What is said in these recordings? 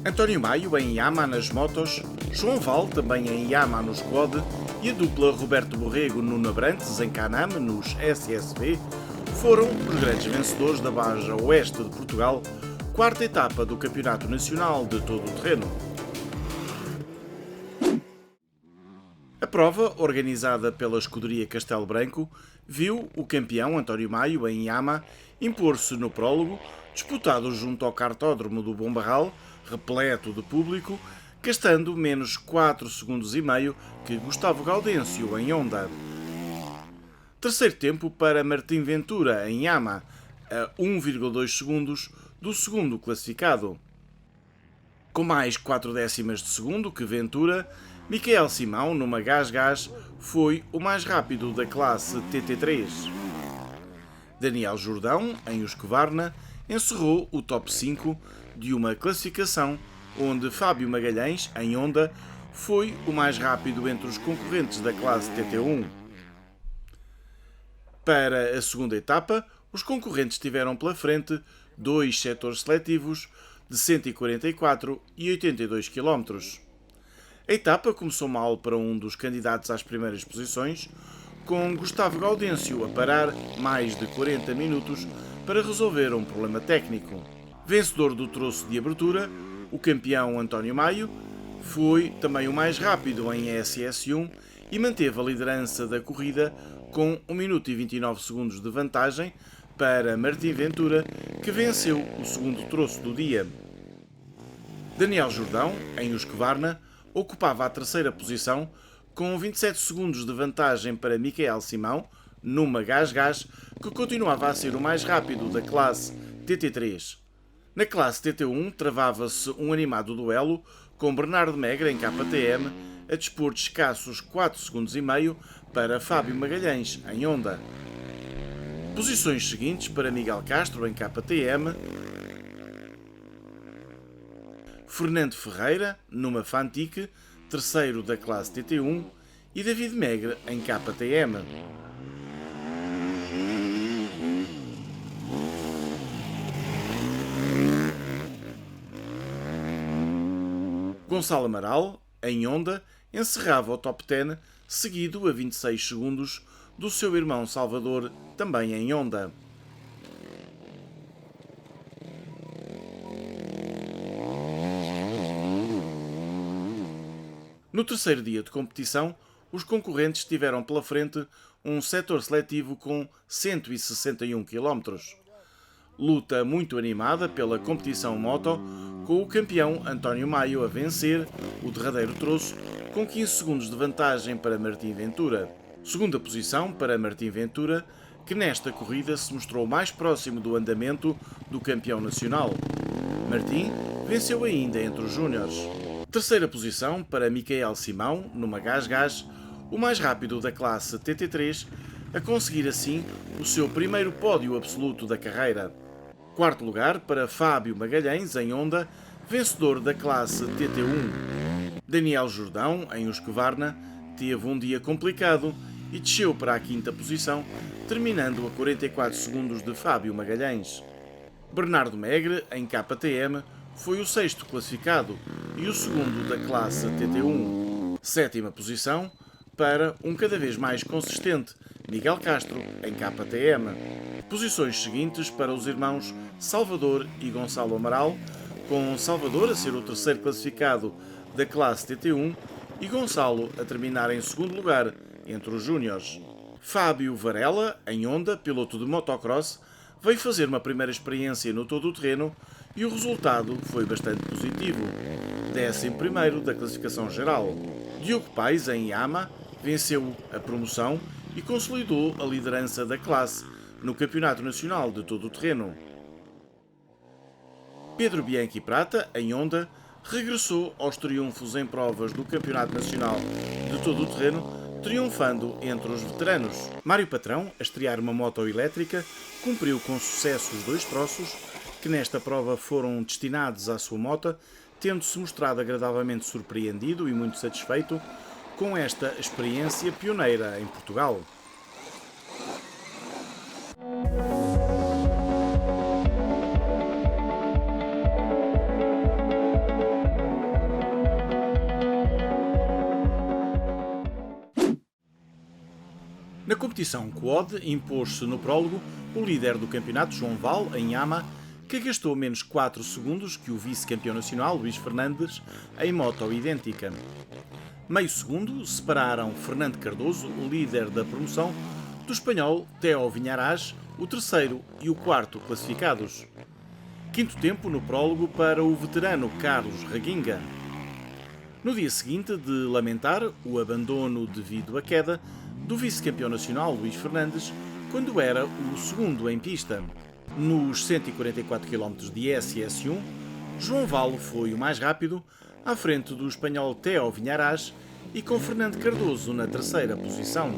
António Maio em Yamaha nas motos, João Val também em Yamaha nos quad e a dupla Roberto Borrego Nuno Abrantes em Can-Am nos SSV foram os grandes vencedores da Baja Oeste de Portugal, quarta etapa do Campeonato Nacional de Todo o Terreno. A prova, organizada pela escuderia Castelo Branco, viu o campeão António Maio em Yamaha impor-se no prólogo, disputado junto ao cartódromo do Bom Barral, repleto de público, gastando menos 4 segundos e meio que Gustavo Gaudêncio em Honda. Terceiro tempo para Martim Ventura em Yamaha, a 1,2 segundos do segundo classificado. Com mais 4 décimas de segundo que Ventura, Michael Simão, numa Gas-Gas, foi o mais rápido da classe TT3. Daniel Jordão, em Husqvarna, encerrou o top 5 de uma classificação onde Fábio Magalhães, em Honda, foi o mais rápido entre os concorrentes da classe TT1. Para a segunda etapa, os concorrentes tiveram pela frente dois setores seletivos de 144 e 82 km. A etapa começou mal para um dos candidatos às primeiras posições, com Gustavo Gaudêncio a parar mais de 40 minutos para resolver um problema técnico. Vencedor do troço de abertura, o campeão António Maio foi também o mais rápido em SS1 e manteve a liderança da corrida com 1 minuto e 29 segundos de vantagem para Martim Ventura, que venceu o segundo troço do dia. Daniel Jordão, em Husqvarna, ocupava a terceira posição com 27 segundos de vantagem para Michael Simão, numa Gas-Gas, que continuava a ser o mais rápido da classe TT3. Na classe TT1 travava-se um animado duelo com Bernardo Megre em KTM a dispor de escassos 4 segundos e meio para Fábio Magalhães em Honda. Posições seguintes para Miguel Castro em KTM, Fernando Ferreira, numa Fantic, terceiro da classe TT1, e David Megre em KTM. Gonçalo Amaral, em Honda, encerrava o top 10, seguido a 26 segundos do seu irmão Salvador, também em Honda. No terceiro dia de competição, os concorrentes tiveram pela frente um setor seletivo com 161 km. Luta muito animada pela competição moto, com o campeão António Maio a vencer o derradeiro troço com 15 segundos de vantagem para Martim Ventura. Segunda posição para Martim Ventura, que nesta corrida se mostrou mais próximo do andamento do campeão nacional. Martim venceu ainda entre os júniores. Terceira posição para Michael Simão, numa Gas-Gas, o mais rápido da classe TT3, a conseguir assim o seu primeiro pódio absoluto da carreira. Quarto lugar para Fábio Magalhães, em Honda, vencedor da classe TT1. Daniel Jordão, em Husqvarna, teve um dia complicado e desceu para a quinta posição, terminando a 44 segundos de Fábio Magalhães. Bernardo Megre, em KTM, foi o sexto classificado e o segundo da classe TT1. Sétima posição para um cada vez mais consistente Miguel Castro, em KTM. Posições seguintes para os irmãos Salvador e Gonçalo Amaral, com Salvador a ser o terceiro classificado da classe TT1 e Gonçalo a terminar em segundo lugar entre os júniores. Fábio Varela, em Honda, piloto de motocross, veio fazer uma primeira experiência no todo o terreno e o resultado foi bastante positivo. 11º da classificação geral. Diogo Paes, em Yamaha, venceu a promoção e consolidou a liderança da classe no Campeonato Nacional de Todo o Terreno. Pedro Bianchi Prata, em Honda, regressou aos triunfos em provas do Campeonato Nacional de Todo o Terreno, triunfando entre os veteranos. Mário Patrão, a estrear uma moto elétrica, cumpriu com sucesso os 2 troços, que nesta prova foram destinados à sua moto, tendo-se mostrado agradavelmente surpreendido e muito satisfeito com esta experiência pioneira em Portugal. competição quad impôs-se no prólogo o líder do campeonato, João Val, em Ama, que gastou menos 4 segundos que o vice-campeão nacional, Luís Fernandes, em moto idêntica. Meio segundo separaram Fernando Cardoso, o líder da promoção, do espanhol Theo Vinharaz, o terceiro e o quarto classificados. Quinto tempo no prólogo para o veterano Carlos Raguinga. No dia seguinte de lamentar o abandono devido à queda do vice-campeão nacional Luís Fernandes, quando era o segundo em pista. Nos 144 km de SS1, João Valo foi o mais rápido, à frente do espanhol Theo Vinharaz e com Fernando Cardoso na terceira posição.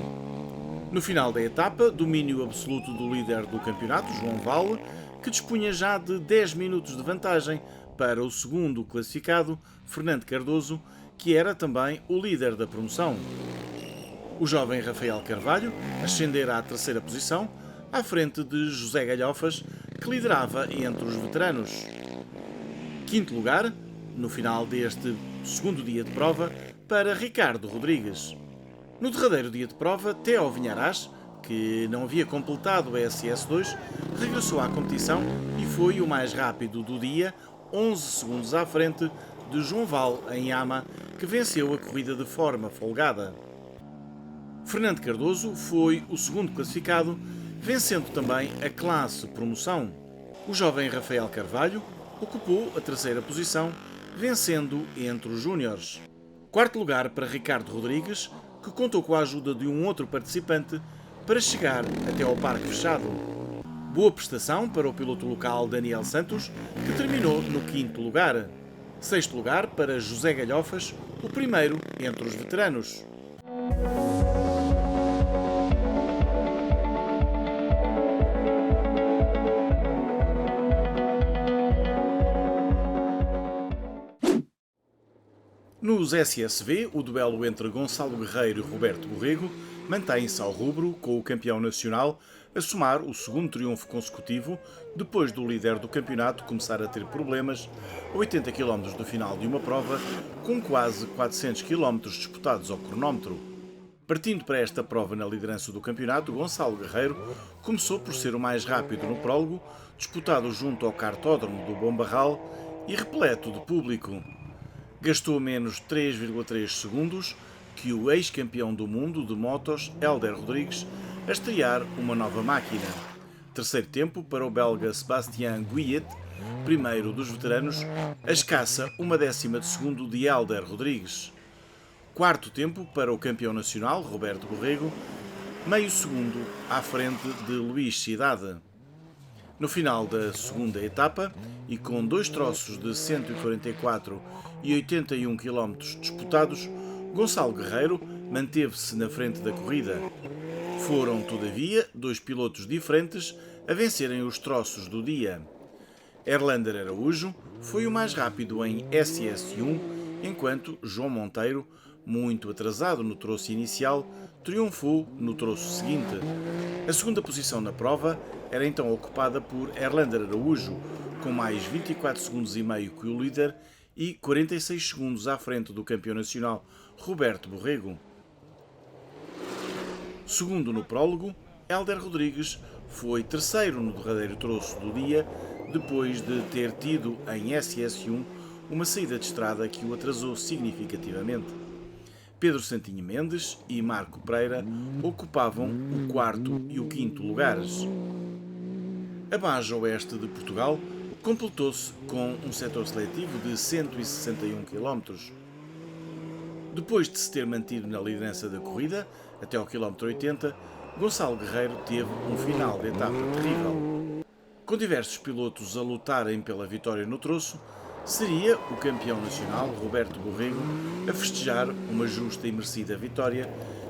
No final da etapa, domínio absoluto do líder do campeonato, João Valo, que dispunha já de 10 minutos de vantagem para o segundo classificado, Fernando Cardoso, que era também o líder da promoção. O jovem Rafael Carvalho ascendera à terceira posição, à frente de José Galhofas, que liderava entre os veteranos. Quinto lugar, no final deste segundo dia de prova, para Ricardo Rodrigues. No derradeiro dia de prova, Theo Vinharaz, que não havia completado a SS2, regressou à competição e foi o mais rápido do dia, 11 segundos à frente de João Val, em Ama, que venceu a corrida de forma folgada. Fernando Cardoso foi o segundo classificado, vencendo também a classe promoção. O jovem Rafael Carvalho ocupou a terceira posição, vencendo entre os júniores. Quarto lugar para Ricardo Rodrigues, que contou com a ajuda de um outro participante para chegar até ao parque fechado. Boa prestação para o piloto local Daniel Santos, que terminou no quinto lugar. Sexto lugar para José Galhofas, o primeiro entre os veteranos. Nos SSV, o duelo entre Gonçalo Guerreiro e Roberto Borrego mantém-se ao rubro, com o campeão nacional a somar o segundo triunfo consecutivo, depois do líder do campeonato começar a ter problemas a 80 km do final de uma prova, com quase 400 km disputados ao cronómetro. Partindo para esta prova na liderança do campeonato, Gonçalo Guerreiro começou por ser o mais rápido no prólogo, disputado junto ao cartódromo do Bombarral e repleto de público. Gastou menos 3,3 segundos que o ex-campeão do mundo de motos, Hélder Rodrigues, a estrear uma nova máquina. Terceiro tempo para o belga Sébastien Guillet, primeiro dos veteranos, a escassa uma décima de segundo de Hélder Rodrigues. Quarto tempo para o campeão nacional, Roberto Borrego, meio segundo à frente de Luís Cidade. No final da segunda etapa, e com dois troços de 144 e 81 km disputados, Gonçalo Guerreiro manteve-se na frente da corrida. Foram, todavia, dois pilotos diferentes a vencerem os troços do dia. Erlander Araújo foi o mais rápido em SS1, enquanto João Monteiro, muito atrasado no troço inicial, triunfou no troço seguinte. A segunda posição na prova era então ocupada por Erlander Araújo, com mais 24 segundos e meio que o líder e 46 segundos à frente do campeão nacional Roberto Borrego. Segundo no prólogo, Hélder Rodrigues foi terceiro no derradeiro troço do dia, depois de ter tido em SS1 uma saída de estrada que o atrasou significativamente. Pedro Santinho Mendes e Marco Pereira ocupavam o quarto e o quinto lugares. A Baja Oeste de Portugal completou-se com um setor seletivo de 161 km. Depois de se ter mantido na liderança da corrida, até ao quilómetro 80, Gonçalo Guerreiro teve um final de etapa terrível. Com diversos pilotos a lutarem pela vitória no troço, seria o campeão nacional, Roberto Borrego, a festejar uma justa e merecida vitória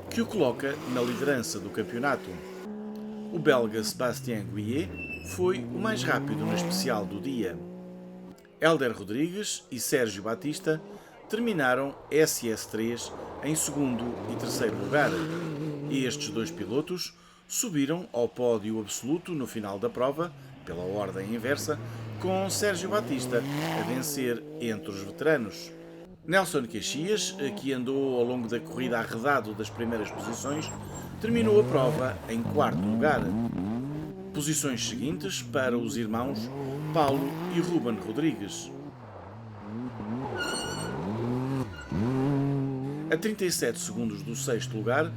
que o coloca na liderança do campeonato. O belga Sébastien Guillet foi o mais rápido na especial do dia. Hélder Rodrigues e Sérgio Batista terminaram SS3 em segundo e terceiro lugar. E estes dois pilotos subiram ao pódio absoluto no final da prova, pela ordem inversa, com Sérgio Batista a vencer entre os veteranos. Nelson Caxias, que andou ao longo da corrida arredado das primeiras posições, terminou a prova em quarto lugar. Posições seguintes para os irmãos Paulo e Ruben Rodrigues. A 37 segundos do sexto lugar,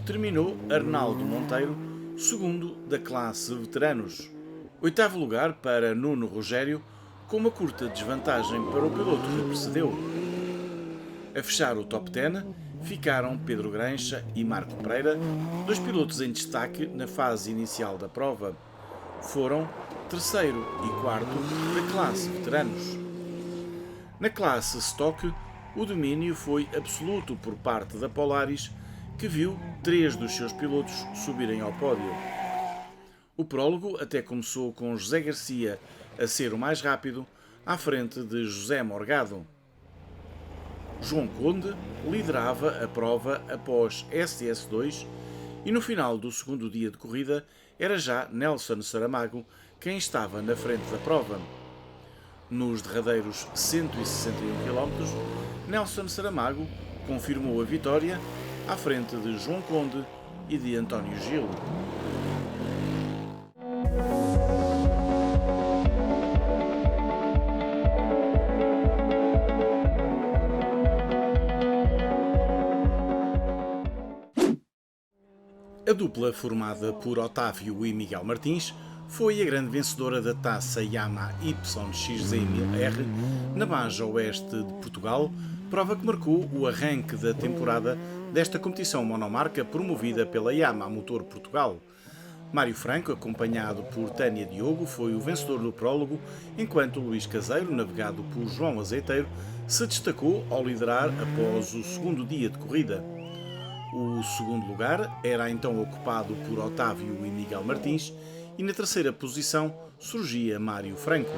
terminou Arnaldo Monteiro, segundo da classe veteranos. Oitavo lugar para Nuno Rogério, com uma curta desvantagem para o piloto que precedeu. A fechar o top 10 ficaram Pedro Grancha e Marco Pereira, dois pilotos em destaque na fase inicial da prova. Foram terceiro e quarto da classe veteranos. Na classe Stock, o domínio foi absoluto por parte da Polaris, que viu 3 dos seus pilotos subirem ao pódio. O prólogo até começou com José Garcia a ser o mais rápido, à frente de José Morgado. João Conde liderava a prova após SS2 e no final do segundo dia de corrida era já Nelson Saramago quem estava na frente da prova. Nos derradeiros 161 km, Nelson Saramago confirmou a vitória à frente de João Conde e de António Gil. A dupla formada por Otávio e Miguel Martins foi a grande vencedora da taça Yamaha YXZ1000R na Baixa Oeste de Portugal, prova que marcou o arranque da temporada desta competição monomarca promovida pela Yamaha Motor Portugal. Mário Franco, acompanhado por Tânia Diogo, foi o vencedor do prólogo, enquanto Luís Caseiro, navegado por João Azeiteiro, se destacou ao liderar após o segundo dia de corrida. O segundo lugar era então ocupado por Otávio e Miguel Martins e na terceira posição surgia Mário Franco.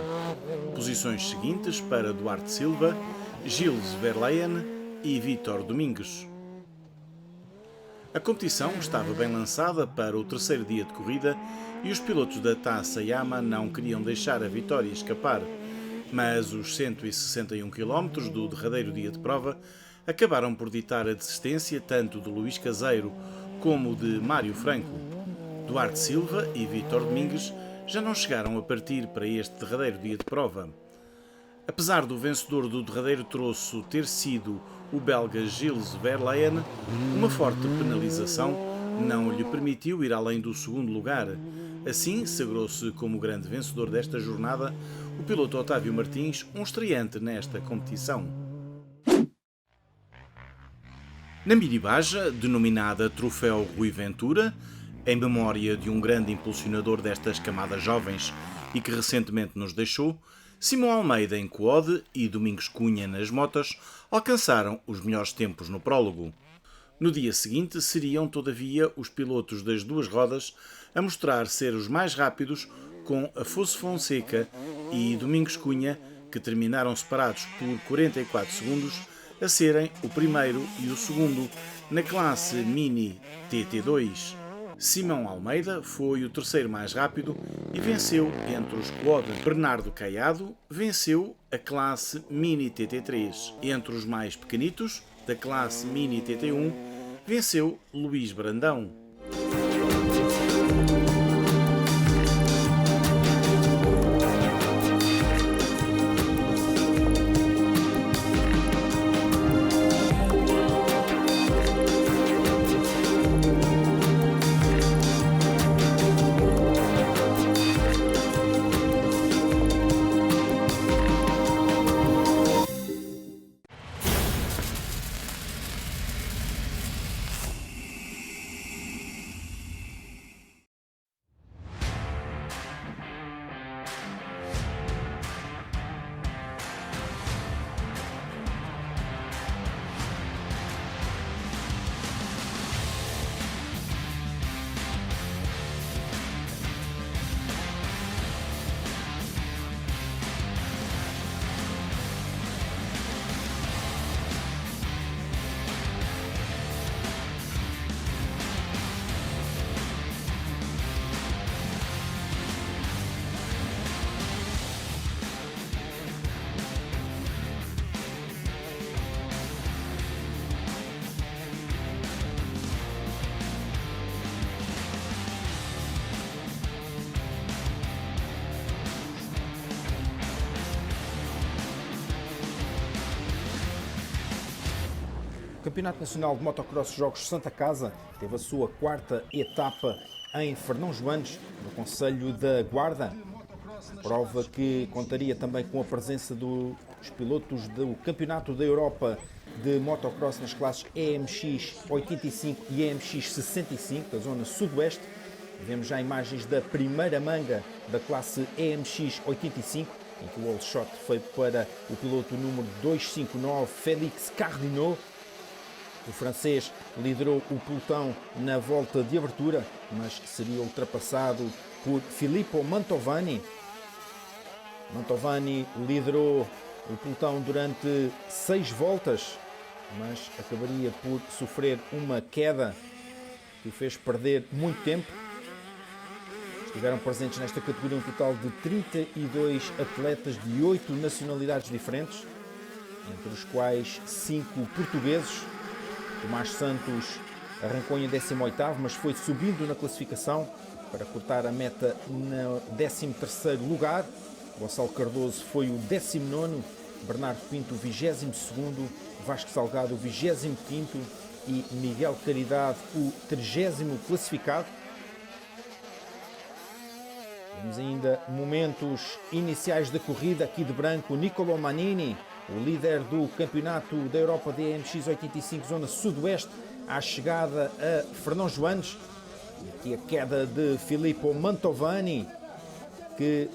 Posições seguintes para Duarte Silva, Gilles Verlaine e Vítor Domingues. A competição estava bem lançada para o terceiro dia de corrida e os pilotos da Taça Yamaha não queriam deixar a vitória escapar, mas os 161 km do derradeiro dia de prova acabaram por ditar a desistência tanto de Luís Caseiro como de Mário Franco. Duarte Silva e Vítor Domingues já não chegaram a partir para este derradeiro dia de prova. Apesar do vencedor do derradeiro troço ter sido o belga Gilles Verlaine, uma forte penalização não lhe permitiu ir além do segundo lugar. Assim, sagrou-se como grande vencedor desta jornada o piloto Otávio Martins, um estreante nesta competição. Na mini-baja, denominada Troféu Rui Ventura, em memória de um grande impulsionador destas camadas jovens e que recentemente nos deixou, Simão Almeida em quad e Domingos Cunha nas motas alcançaram os melhores tempos no prólogo. No dia seguinte seriam, todavia, os pilotos das duas rodas a mostrar ser os mais rápidos, com Afonso Fonseca e Domingos Cunha, que terminaram separados por 44 segundos, a serem o primeiro e o segundo na classe Mini TT2. Simão Almeida foi o terceiro mais rápido e venceu entre os quad. Bernardo Caiado venceu a classe Mini TT3. Entre os mais pequenitos, da classe Mini TT1, venceu Luís Brandão. Campeonato Nacional de Motocross Jogos Santa Casa teve a sua quarta etapa em Fernão Joanes, no concelho da Guarda. Prova que contaria também com a presença dos pilotos do Campeonato da Europa de Motocross nas classes EMX 85 e EMX 65 da zona sudoeste. Vemos já imagens da primeira manga da classe EMX 85, em que o wall shot foi para o piloto número 259, Félix Cardinot. O francês liderou o pelotão na volta de abertura, mas seria ultrapassado por Filippo Mantovani. Mantovani liderou o pelotão durante 6 voltas, mas acabaria por sofrer uma queda que o fez perder muito tempo. Estiveram presentes nesta categoria um total de 32 atletas de 8 nacionalidades diferentes, entre os quais 5 portugueses. Tomás Santos arrancou em 18º, mas foi subindo na classificação para cortar a meta no 13º lugar. Gonçalo Cardoso foi o 19º, Bernardo Pinto o 22º, Vasco Salgado o 25º e Miguel Caridade o 30º classificado. Temos ainda momentos iniciais da corrida. Aqui de branco, Niccolò Manini, o líder do Campeonato da Europa de EMX 85, zona sudoeste, à chegada a Fernão Joanes. Aqui a queda de Filippo Mantovani, que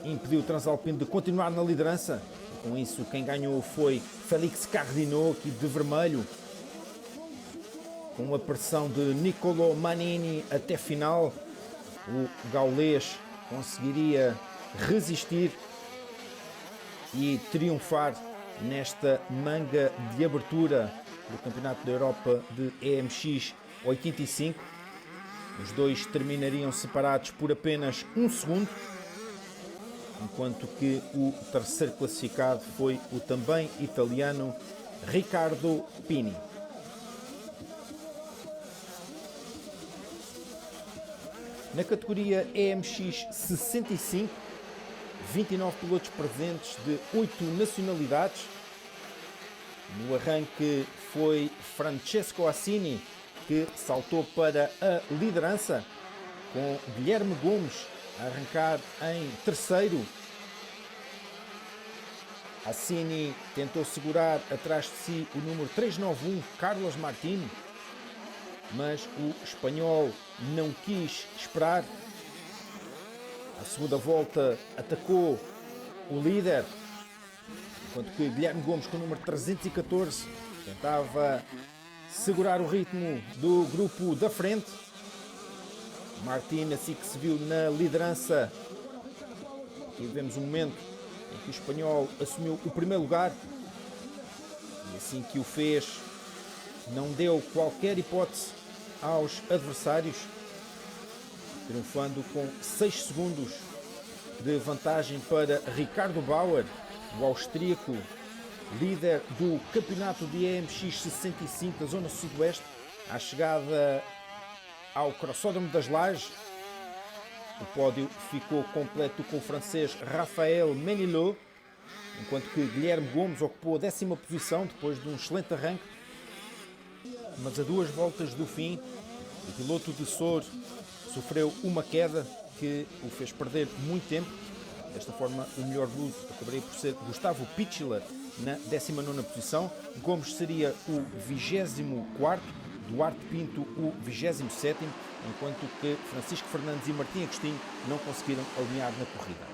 impediu o Transalpino de continuar na liderança. E com isso, quem ganhou foi Félix Cardinot, aqui de vermelho, com a pressão de Niccolò Manini até final. O gaulês conseguiria resistir e triunfar nesta manga de abertura do Campeonato da Europa de EMX 85. Os dois terminariam separados por apenas 1 segundo, enquanto que o terceiro classificado foi o também italiano Riccardo Pini. Na categoria EMX 65, 29 pilotos presentes de 8 nacionalidades. No arranque foi Francesco Assini, que saltou para a liderança, com Guilherme Gomes a arrancar em terceiro. Assini tentou segurar atrás de si o número 391, Carlos Martín, mas o espanhol não quis esperar. A segunda volta atacou o líder, enquanto que Guilherme Gomes, com o número 314, tentava segurar o ritmo do grupo da frente. Martín, assim que se viu na liderança, e vemos um momento em que o espanhol assumiu o primeiro lugar, e assim que o fez, não deu qualquer hipótese aos adversários, triunfando com 6 segundos de vantagem para Ricardo Bauer, o austríaco, líder do campeonato de EMX 65 da zona sudoeste, à chegada ao Crossódromo das Lajes. O pódio ficou completo com o francês Raphaël Menilot, enquanto que Guilherme Gomes ocupou a 10ª posição depois de um excelente arranque. Mas a 2 voltas do fim, o piloto de Sor sofreu uma queda que o fez perder muito tempo. Desta forma, o melhor luso acabaria por ser Gustavo Pichler na 19ª posição. Gomes seria o 24º, Duarte Pinto o 27º, enquanto que Francisco Fernandes e Martim Agostinho não conseguiram alinhar na corrida.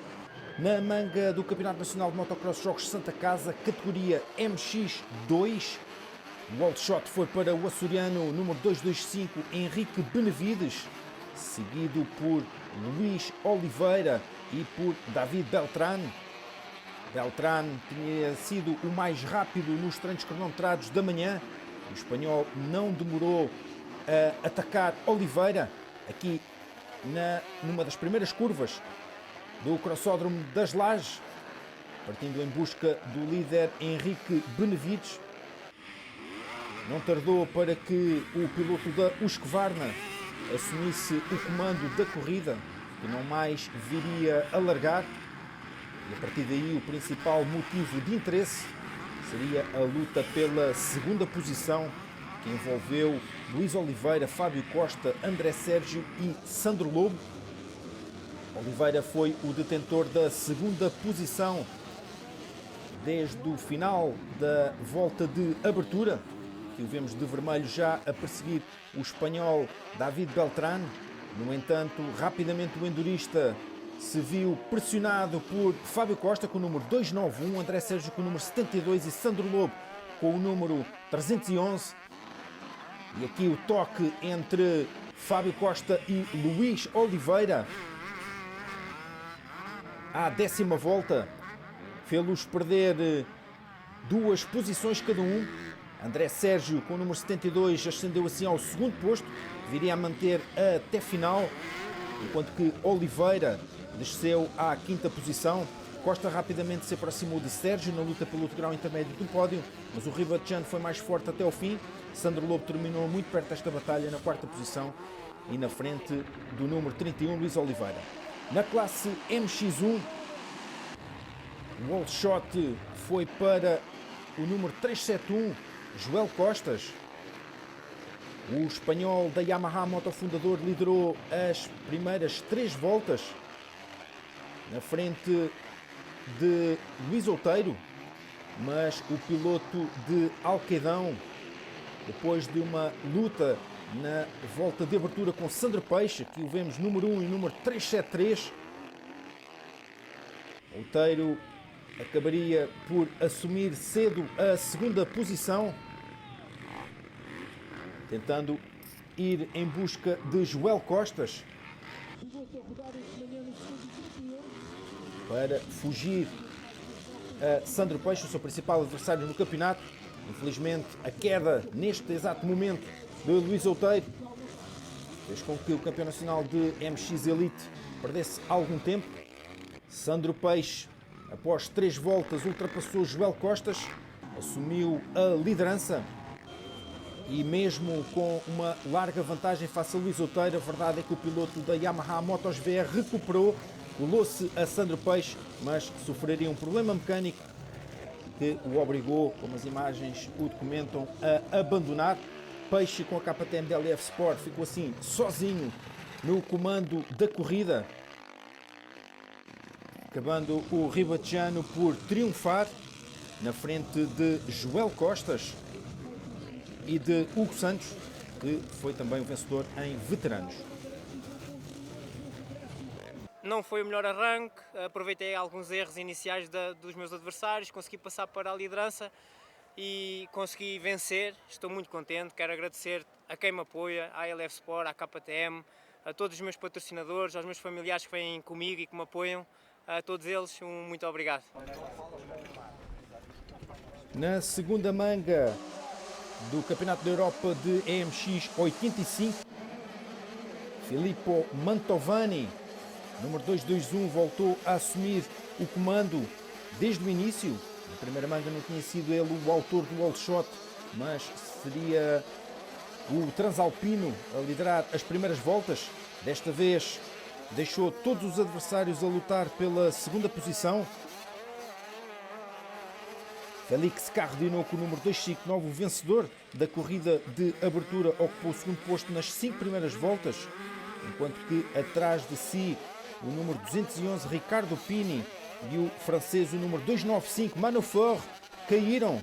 Na manga do Campeonato Nacional de Motocross Jogos Santa Casa, categoria MX2, o wall shot foi para o açoriano número 225, Henrique Benevides, seguido por Luís Oliveira e por David Beltrán. Beltrán tinha sido o mais rápido nos treinos cronometrados da manhã. O espanhol não demorou a atacar Oliveira aqui numa das primeiras curvas do Crossódromo das Lajes, partindo em busca do líder Henrique Benevides. Não tardou para que o piloto da Husqvarna assumisse o comando da corrida, que não mais viria a largar. E a partir daí o principal motivo de interesse seria a luta pela segunda posição, que envolveu Luís Oliveira, Fábio Costa, André Sérgio e Sandro Lobo. Oliveira foi o detentor da segunda posição desde o final da volta de abertura, que o vemos de vermelho já a perseguir o espanhol David Beltrán. No entanto, rapidamente o endurista se viu pressionado por Fábio Costa com o número 291, André Sérgio com o número 72 e Sandro Lobo com o número 311. E aqui o toque entre Fábio Costa e Luís Oliveira. À 10ª volta, fê-los perder 2 posições cada um. André Sérgio, com o número 72, ascendeu assim ao segundo posto, que viria a manter até final, enquanto que Oliveira desceu à 5ª posição. Costa rapidamente se aproximou de Sérgio na luta pelo outro grau intermédio do pódio, mas o Ribachano foi mais forte até ao fim. Sandro Lobo terminou muito perto desta batalha na 4ª posição e na frente do número 31, Luís Oliveira. Na classe MX1, o wall shot foi para o número 371, Joel Costas. O espanhol da Yamaha Motofundador liderou as primeiras 3 voltas na frente de Luís Outeiro, mas o piloto de Alquedão, depois de uma luta na volta de abertura com Sandro Peixe, que o vemos número 1 e número 373, Outeiro acabaria por assumir cedo a segunda posição, tentando ir em busca de Joel Costas para fugir a Sandro Peixe, o seu principal adversário no campeonato. Infelizmente, a queda neste exato momento de Luís Outeiro fez com que o campeão nacional de MX Elite perdesse algum tempo. Sandro Peixe, após 3 voltas, ultrapassou Joel Costas, assumiu a liderança e mesmo com uma larga vantagem face a Luís Outeiro, a verdade é que o piloto da Yamaha Motos VR recuperou, colou-se a Sandro Peixe, mas sofreria um problema mecânico que o obrigou, como as imagens o documentam, a abandonar. Peixe, com a KTM DLF Sport, ficou assim sozinho no comando da corrida, acabando o Ribachano por triunfar na frente de Joel Costas e de Hugo Santos, que foi também o vencedor em veteranos. Não foi o melhor arranque, aproveitei alguns erros iniciais dos meus adversários, consegui passar para a liderança e consegui vencer. Estou muito contente, quero agradecer a quem me apoia, à LF Sport, à KTM, a todos os meus patrocinadores, aos meus familiares que vêm comigo e que me apoiam, a todos eles muito obrigado. Na segunda manga do Campeonato da Europa de EMX 85, Filippo Mantovani, número 221, voltou a assumir o comando desde o início. Na primeira manga não tinha sido ele o autor do wall shot, mas seria o transalpino a liderar as primeiras voltas. Desta vez deixou todos os adversários a lutar pela segunda posição. Félix Carrodino, com o número 259, o vencedor da corrida de abertura, ocupou o segundo posto nas 5 primeiras voltas, enquanto que atrás de si o número 211, Ricardo Pini, e o francês, o número 295, Manofort, caíram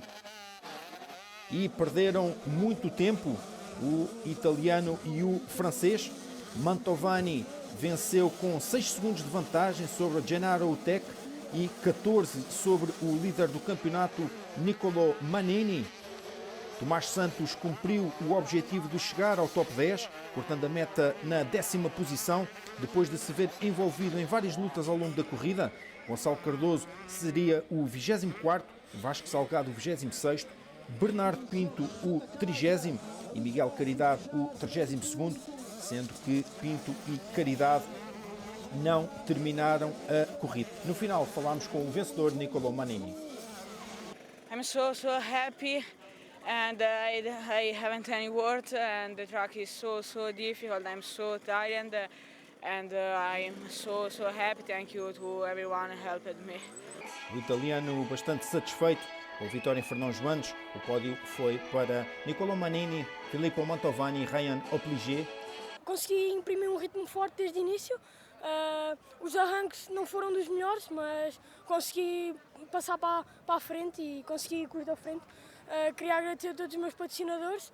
e perderam muito tempo. O italiano e o francês. Mantovani venceu com 6 segundos de vantagem sobre Gennaro Tech e 14 sobre o líder do campeonato, Niccolò Manini. Tomás Santos cumpriu o objetivo de chegar ao top 10, cortando a meta na 10ª posição, depois de se ver envolvido em várias lutas ao longo da corrida. Gonçalo Cardoso seria o 24º, Vasco Salgado o 26º, Bernardo Pinto o 30º e Miguel Caridade o 32º, sendo que Pinto e Caridade não terminaram a corrida. No final falámos com o vencedor, Niccolò Manini. I'm so happy. And I haven't any words, and the track is so difficult. I'm so tired, and I'm so happy. Thank you to everyone who helped me. O italiano, bastante satisfeito Com a vitória em Fernão Joanes, o pódio foi para Niccolò Manini, Filippo Mantovani e Ryan Opliger. Consegui imprimir um ritmo forte desde o início. Os arranques não foram dos melhores, mas consegui passar para a frente e consegui correr à frente. Queria agradecer a todos os meus patrocinadores.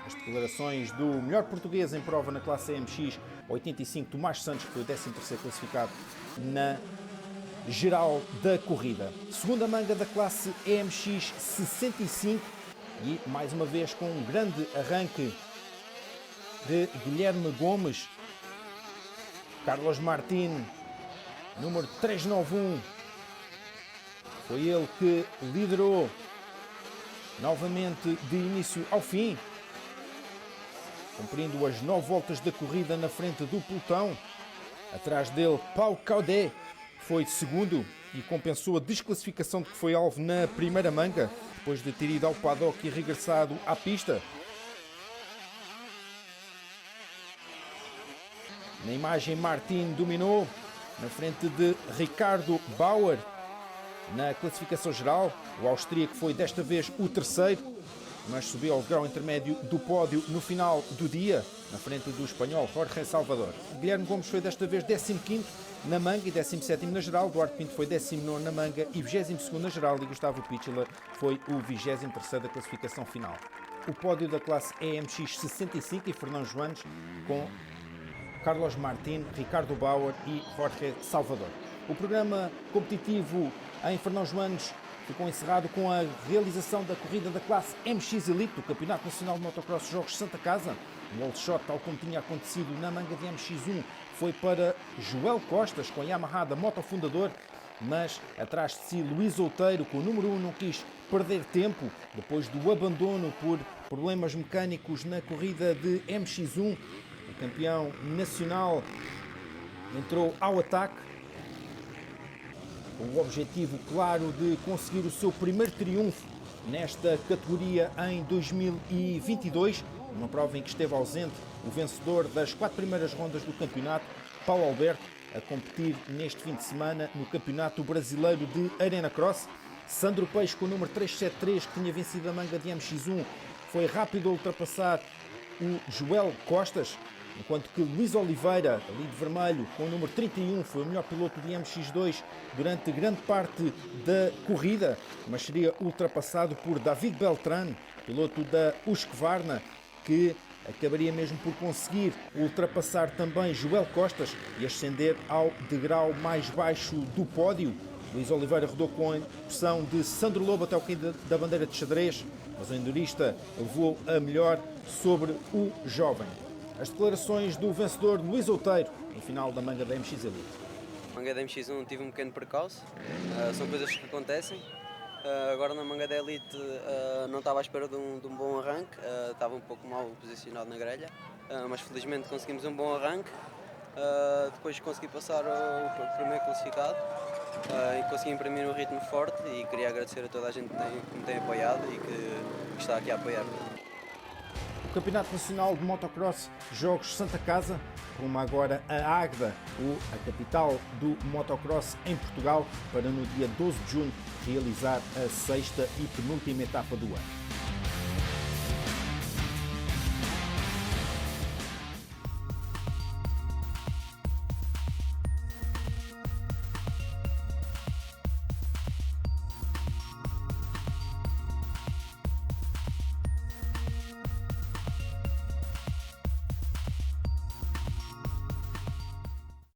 As declarações do melhor português em prova na classe EMX 85, Tomás Santos, que foi o 13º classificado na geral da corrida. Segunda manga da classe EMX 65 e mais uma vez com um grande arranque de Guilherme Gomes. Carlos Martín, número 391, foi ele que liderou novamente de início ao fim, cumprindo as 9 voltas da corrida na frente do pelotão. Atrás dele, Pau Caudet foi segundo e compensou a desclassificação de que foi alvo na primeira manga, depois de ter ido ao paddock e regressado à pista. Na imagem, Martin dominou na frente de Ricardo Bauer na classificação geral. O austríaco foi desta vez o terceiro, mas subiu ao grau intermédio do pódio no final do dia, na frente do espanhol Jorge Salvador. Guilherme Gomes foi desta vez 15º na manga e 17º na geral. Duarte Pinto foi 19º na manga e 22º na geral. E Gustavo Pichler foi o 23º da classificação final. O pódio da classe EMX 65 e Fernão Joanes com Carlos Martín, Ricardo Bauer e Jorge Salvador. O programa competitivo em Fernão Joanes ficou encerrado com a realização da corrida da classe MX Elite do Campeonato Nacional de Motocross Jogos Santa Casa. O wall shot, tal como tinha acontecido na manga de MX1, foi para Joel Costas com a Yamaha da Moto Fundador, mas atrás de si Luís Outeiro, com o número 1, não quis perder tempo depois do abandono por problemas mecânicos na corrida de MX1. O campeão nacional entrou ao ataque com o objetivo claro de conseguir o seu primeiro triunfo nesta categoria em 2022, uma prova em que esteve ausente o vencedor das 4 primeiras rondas do campeonato, Paulo Alberto, a competir neste fim de semana no Campeonato Brasileiro de Arena Cross. Sandro Peixe, com o número 373, que tinha vencido a manga de MX1, foi rápido a ultrapassar o Joel Costas, enquanto que Luís Oliveira, ali de vermelho, com o número 31, foi o melhor piloto de MX2 durante grande parte da corrida, mas seria ultrapassado por David Beltran, piloto da Husqvarna, que acabaria mesmo por conseguir ultrapassar também Joel Costas e ascender ao degrau mais baixo do pódio. Luís Oliveira rodou com a pressão de Sandro Lobo até o fim da bandeira de xadrez, mas o endurista levou a melhor sobre o jovem. As declarações do vencedor Luís Outeiro no final da manga da MX Elite. Na manga da MX1 tive um pequeno percalço, são coisas que acontecem. Agora na manga da Elite não estava à espera de um bom arranque, estava um pouco mal posicionado na grelha, mas felizmente conseguimos um bom arranque. Depois consegui passar o primeiro classificado e consegui imprimir um ritmo forte e queria agradecer a toda a gente que me tem apoiado e que está aqui a apoiar-me. O Campeonato Nacional de Motocross Jogos Santa Casa rumo agora a Águeda, a capital do motocross em Portugal, para no dia 12 de junho realizar a 6ª e penúltima etapa do ano.